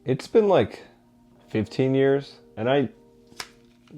It's been like 15 years and I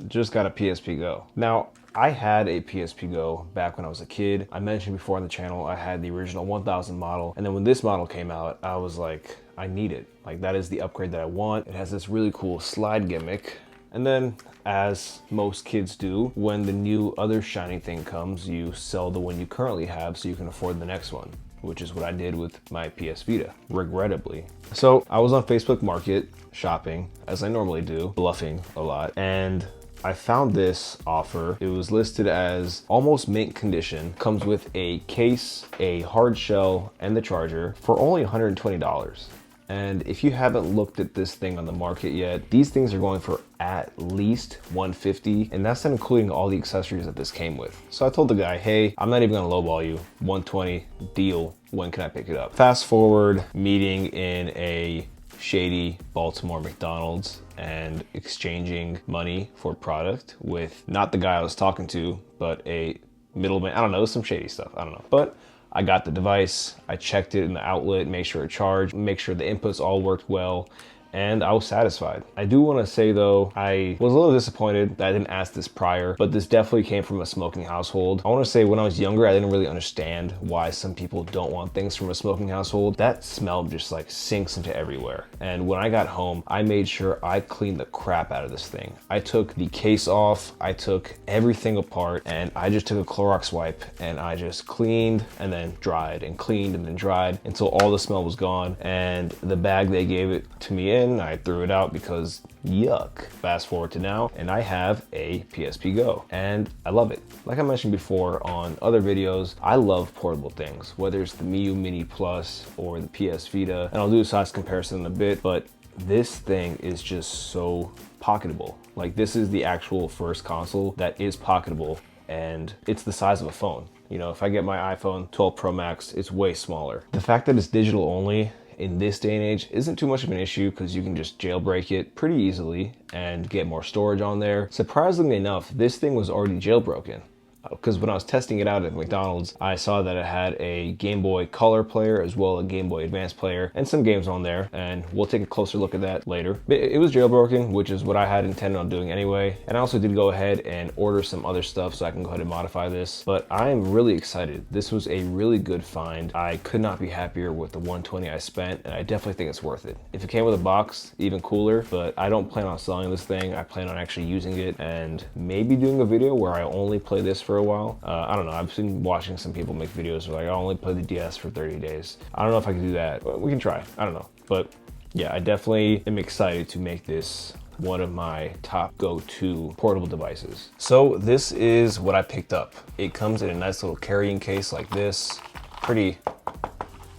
just got a PSP Go. Now, I had a PSP Go back when I was a kid. I mentioned before on the channel, I had the original 1000 model. And then when this model came out, I was like, I need it. Like, that is the upgrade that I want. It has this really cool slide gimmick. And then, as most kids do, when the new other shiny thing comes, you sell the one you currently have so you can afford the next one, which is what I did with my PS Vita, regrettably. So I was on Facebook Market shopping, as I normally do, bluffing a lot, and I found this offer. It was listed as almost mint condition, comes with a case, a hard shell, and the charger for only $120. And if you haven't looked at this thing on the market yet, these things are going for at least $150, and that's not including all the accessories that this came with. So I told the guy, hey, I'm not even gonna lowball you, $120 deal, when can I pick it up? Fast forward, meeting in a shady Baltimore McDonald's and exchanging money for product with not the guy I was talking to, but a middleman. I don't know, some shady stuff, I don't know. But I got the device, I checked it in the outlet, make sure it charged, make sure the inputs all worked well, and I was satisfied. I do want to say though, I was a little disappointed that I didn't ask this prior, but this definitely came from a smoking household. I want to say when I was younger, I didn't really understand why some people don't want things from a smoking household. That smell just like sinks into everywhere. And when I got home, I made sure I cleaned the crap out of this thing. I took the case off, I took everything apart, and I just took a Clorox wipe and I just cleaned and then dried and cleaned and then dried until all the smell was gone. And the bag they gave it to me in, I threw it out because yuck. Fast forward to now, and I have a PSP Go, and I love it. Like I mentioned before on other videos, I love portable things, whether it's the Miu Mini Plus or the PS Vita, and I'll do a size comparison in a bit, but this thing is just so pocketable. Like, this is the actual first console that is pocketable, and it's the size of a phone. You know, if I get my iPhone 12 Pro Max, it's way smaller. The fact that it's digital only in this day and age isn't too much of an issue because you can just jailbreak it pretty easily and get more storage on there. Surprisingly enough, this thing was already jailbroken. Because when I was testing it out at McDonald's, I saw that it had a Game Boy Color player as well as a Game Boy Advance player and some games on there, and we'll take a closer look at that later. It was jailbroken, which is what I had intended on doing anyway, and I also did go ahead and order some other stuff so I can go ahead and modify this, but I am really excited. This was a really good find. I could not be happier with the $120 I spent, and I definitely think it's worth it. If it came with a box, even cooler, but I don't plan on selling this thing. I plan on actually using it and maybe doing a video where I only play this for a while. I don't know, I've been watching some people make videos where like, I only play the DS for 30 days. I don't know if I can do that, but we can try, I don't know. But yeah, I definitely am excited to make this one of my top go-to portable devices. So this is what I picked up. It comes in a nice little carrying case like this, pretty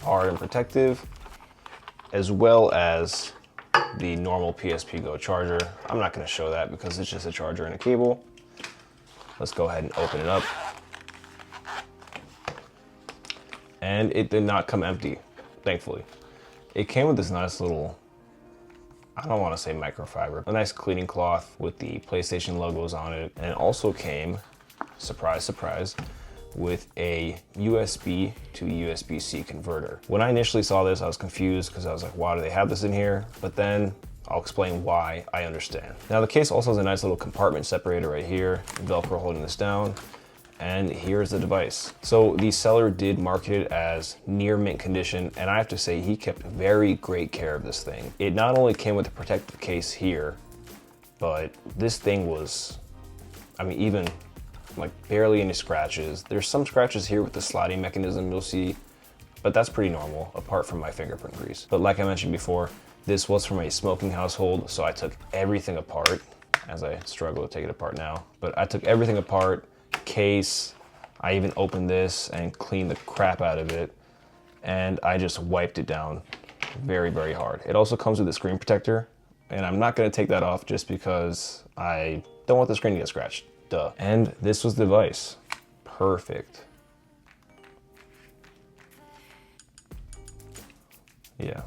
hard and protective, as well as the normal PSP Go charger. I'm not gonna show that because it's just a charger and a cable. Let's go ahead and open it up. And it did not come empty, thankfully. It came with this nice little, I don't want to say microfiber, a nice cleaning cloth with the PlayStation logos on it. And it also came, surprise, surprise, with a USB to USB-C converter. When I initially saw this, I was confused because I was like, why do they have this in here? But then I'll explain why I understand. Now the case also has a nice little compartment separator right here, Velcro holding this down, and here's the device. So the seller did market it as near mint condition, and I have to say he kept very great care of this thing. It not only came with a protective case here, but this thing was, I mean, even like barely any scratches. There's some scratches here with the sliding mechanism you'll see, but that's pretty normal apart from my fingerprint grease. But like I mentioned before, this was from a smoking household, so I took everything apart, as I struggle to take it apart now. But I took everything apart, case, I even opened this and cleaned the crap out of it, and I just wiped it down very, very hard. It also comes with a screen protector, and I'm not gonna take that off just because I don't want the screen to get scratched, duh. And this was the device, perfect. Yeah.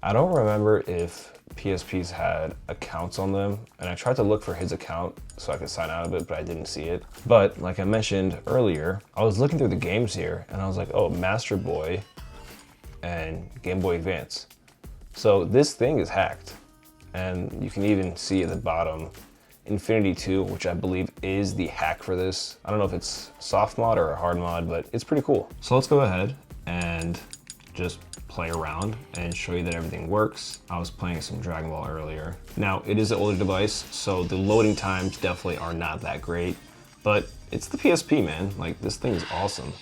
I don't remember if PSPs had accounts on them, and I tried to look for his account so I could sign out of it, but I didn't see it. But like I mentioned earlier, I was looking through the games here and I was like, oh, Master Boy and Game Boy Advance. So this thing is hacked, and you can even see at the bottom Infinity 2, which I believe is the hack for this. I don't know if it's soft mod or a hard mod, but it's pretty cool. So let's go ahead and just play around and show you that everything works. I was playing some Dragon Ball earlier. Now, it is an older device, so the loading times definitely are not that great, but it's the PSP, man. Like, this thing is awesome.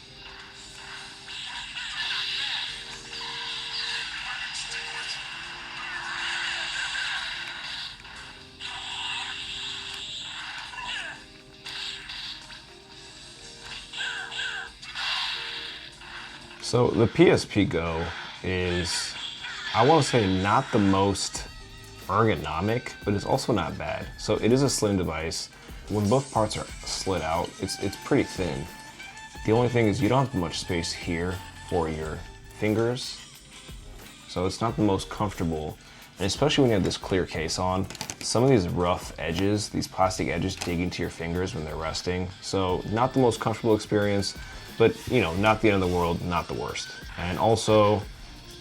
So the PSP Go is, I want to say, not the most ergonomic, but it's also not bad. So it is a slim device. When both parts are slid out, it's pretty thin. The only thing is you don't have much space here for your fingers. So it's not the most comfortable. And especially when you have this clear case on, some of these rough edges, these plastic edges dig into your fingers when they're resting. So not the most comfortable experience, but you know, not the end of the world, not the worst. And also,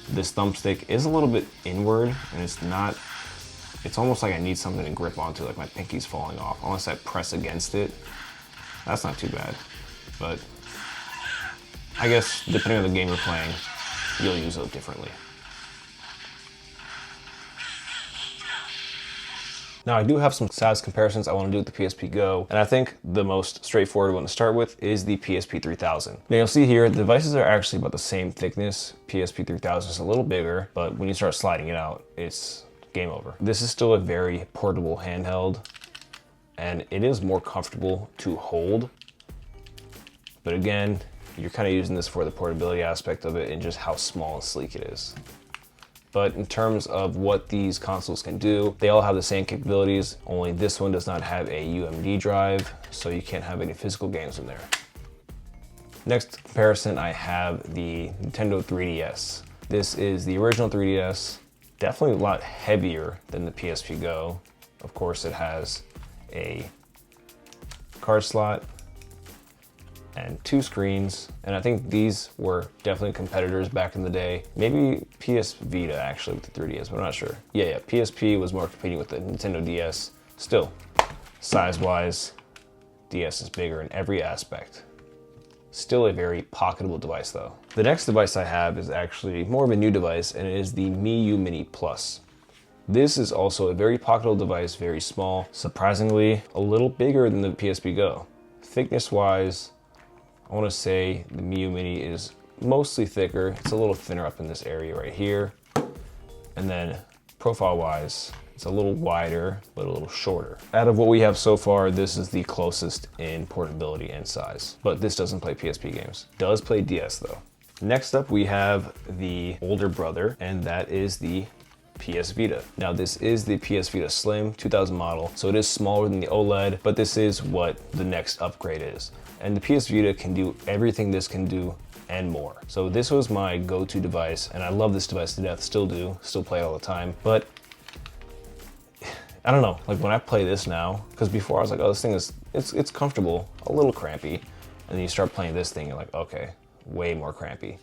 this thumbstick is a little bit inward, and it's almost like I need something to grip onto, like my pinky's falling off. Unless I press against it, that's not too bad. But I guess depending on the game you're playing, you'll use it differently. Now, I do have some size comparisons I want to do with the PSP Go, and I think the most straightforward one to start with is the PSP 3000. Now, you'll see here, the devices are actually about the same thickness. PSP 3000 is a little bigger, but when you start sliding it out, it's game over. This is still a very portable handheld, and it is more comfortable to hold. But again, you're kind of using this for the portability aspect of it and just how small and sleek it is. But in terms of what these consoles can do, they all have the same capabilities, only this one does not have a UMD drive, so you can't have any physical games in there. Next comparison, I have the Nintendo 3DS. This is the original 3DS, definitely a lot heavier than the PSP Go. Of course, it has a card slot and 2 screens, and I think these were definitely competitors back in the day. Maybe PS Vita actually with the 3DS, but I'm not sure. Yeah, PSP was more competing with the Nintendo DS. Still, size-wise, DS is bigger in every aspect. Still a very pocketable device though. The next device I have is actually more of a new device, and it is the Mii Mini Plus. This is also a very pocketable device, very small, surprisingly a little bigger than the PSP Go. Thickness-wise, I want to say the Mii Mini is mostly thicker. It's a little thinner up in this area right here. And then profile-wise, it's a little wider, but a little shorter. Out of what we have so far, this is the closest in portability and size. But this doesn't play PSP games. Does play DS though. Next up, we have the older brother, and that is the PS Vita. Now this is the PS Vita Slim 2000 model, so it is smaller than the OLED, but this is what the next upgrade is. And the PS Vita can do everything this can do and more. So this was my go-to device, and I love this device to death, still do, still play all the time. But I don't know, like when I play this now, because before I was like, oh, this thing is, it's comfortable, a little crampy. And then you start playing this thing, you're like, okay, way more crampy.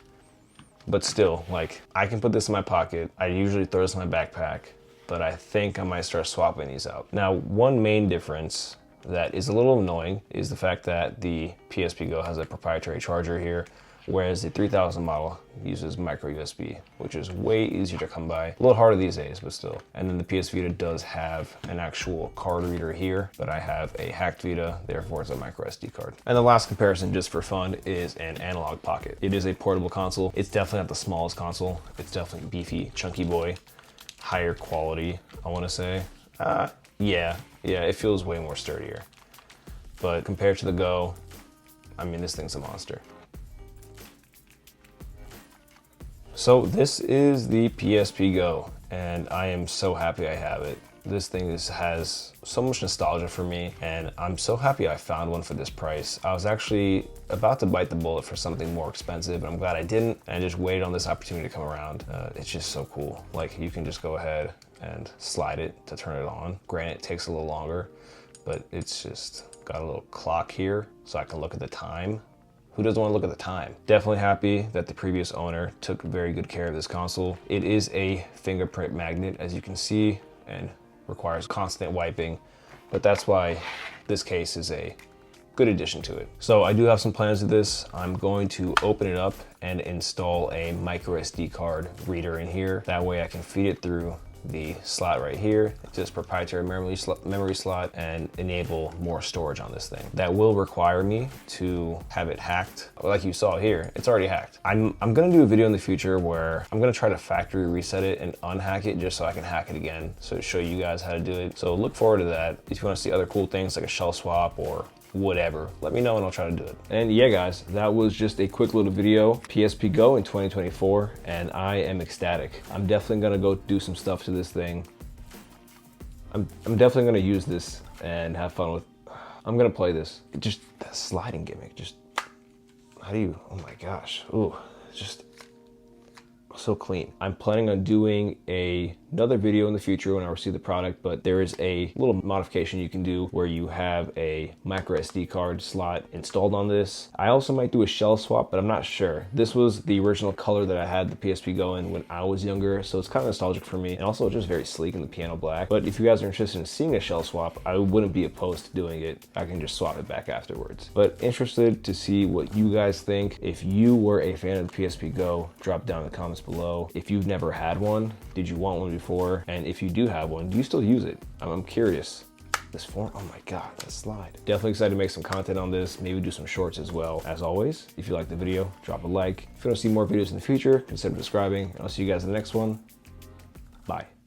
But still, like, I can put this in my pocket. I usually throw this in my backpack, but I think I might start swapping these out. Now, one main difference that is a little annoying is the fact that the PSP Go has a proprietary charger here, whereas the 3000 model uses micro USB, which is way easier to come by. A little harder these days, but still. And then the PS Vita does have an actual card reader here, but I have a hacked Vita, therefore it's a micro SD card. And the last comparison, just for fun, is an Analog Pocket. It is a portable console. It's definitely not the smallest console. It's definitely beefy, chunky boy, higher quality, I wanna say. Yeah, it feels way more sturdier. But compared to the Go, I mean, this thing's a monster. So this is the PSP Go, and I am so happy I have it. This thing has so much nostalgia for me, and I'm so happy I found one for this price. I was actually about to bite the bullet for something more expensive, and I'm glad I didn't, and I just waited on this opportunity to come around. It's just so cool. Like, you can just go ahead and slide it to turn it on. Granted, it takes a little longer, but it's just got a little clock here, so I can look at the time. Who doesn't want to look at the time? Definitely happy that the previous owner took very good care of this console. It is a fingerprint magnet, as you can see, and requires constant wiping, but that's why this case is a good addition to it. So I do have some plans with this. I'm going to open it up and install a micro SD card reader in here. That way I can feed it through the slot right here. It's just proprietary memory slot and enable more storage on this thing. That will require me to have it hacked. Like you saw here, it's already hacked. I'm gonna do a video in the future where I'm gonna try to factory reset it and unhack it just so I can hack it again, so to show you guys how to do it. So look forward to that. If you wanna see other cool things like a shell swap or whatever, let me know and I'll try to do it. And yeah guys, that was just a quick little video. PSP Go in 2024, and I am ecstatic. I'm definitely gonna go do some stuff to this thing. I'm definitely gonna use this and have fun with, I'm gonna play this. Just that sliding gimmick, just, how do you, oh my gosh, ooh, just so clean. I'm planning on doing another video in the future when I receive the product, but there is a little modification you can do where you have a micro SD card slot installed on this. I also might do a shell swap, but I'm not sure. This was the original color that I had the PSP Go in when I was younger, so it's kind of nostalgic for me, and also just very sleek in the piano black. But if you guys are interested in seeing a shell swap, I wouldn't be opposed to doing it. I can just swap it back afterwards. But interested to see what you guys think. If you were a fan of the PSP Go, drop down in the comments below. If you've never had one, did you want one before? And if you do have one, do you still use it? I'm curious. This form, oh my God, that slide. Definitely excited to make some content on this, maybe do some shorts as well. As always, if you like the video, drop a like. If you want to see more videos in the future, consider subscribing, and I'll see you guys in the next one. Bye.